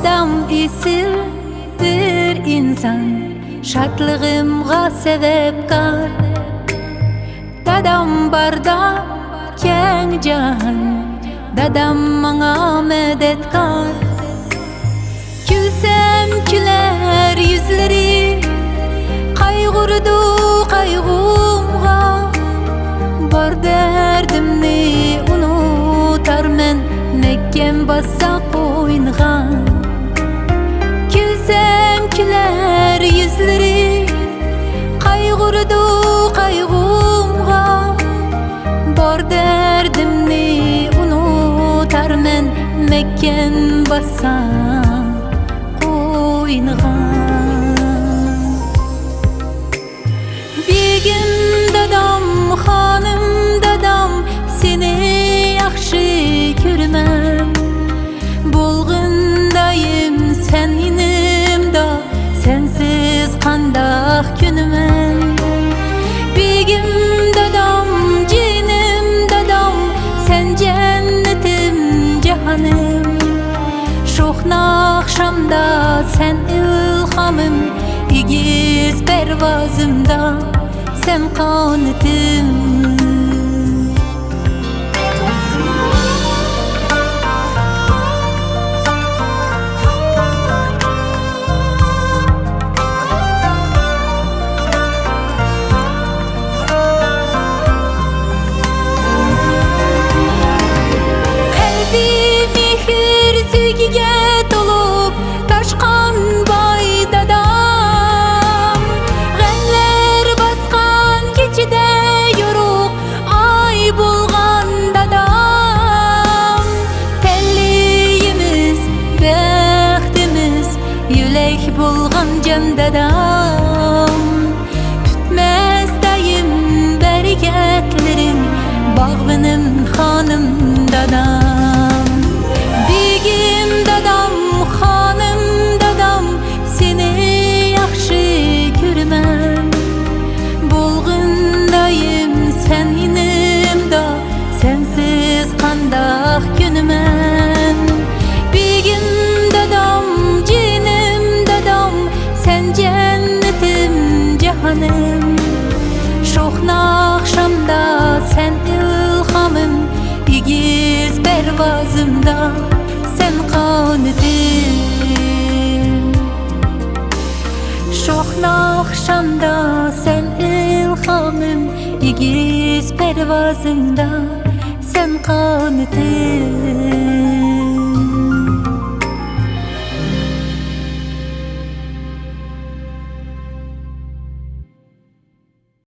Dadam isil bir insan, şadlığımga sebepkar. Dadam barda keng jahan, dadam manga medetkar. Külsem küler yüzleri, kaygurdu kaygumga. Bar derdimni unutar men, Mekkem bassa koynga. Külsem küler yüzleri, kaygurdu kaygumga. Bar derdimni unutar men, Mekkem bassa koynga. Begim dadam, hanım dadam, seni yaxşı körmem. Bulgundayım sen yanımda, sensiz qandaq günmen. Begim dadam, cinim dadam, sen cennetim, cehanım. Şoxna akşamda sen ilhamım, igiz pervazımda sen kanıtım. Kalbim mihir sevgiye dolup taşkan bay dadam. Genler baskan keçide yoruk ay bulgan dadam. Telliyimiz, bəxtimiz, yülek bulgan can dadam. Tütmez dayım bereketlerim, bağvınım hanım dadam. Begim dadam, hanım dadam, seni yaxşı körmem. Bulgundayım sen yanımda, sensiz qandaq günmen. Begim dadam, cinim dadam, sen cennetim, cehanım. Şoxna akşamda sen ilhamım, igiz pervazımda sen kanıtım. Şoxna akşamda sen ilhamım, igiz pervazımda sen kanıtım.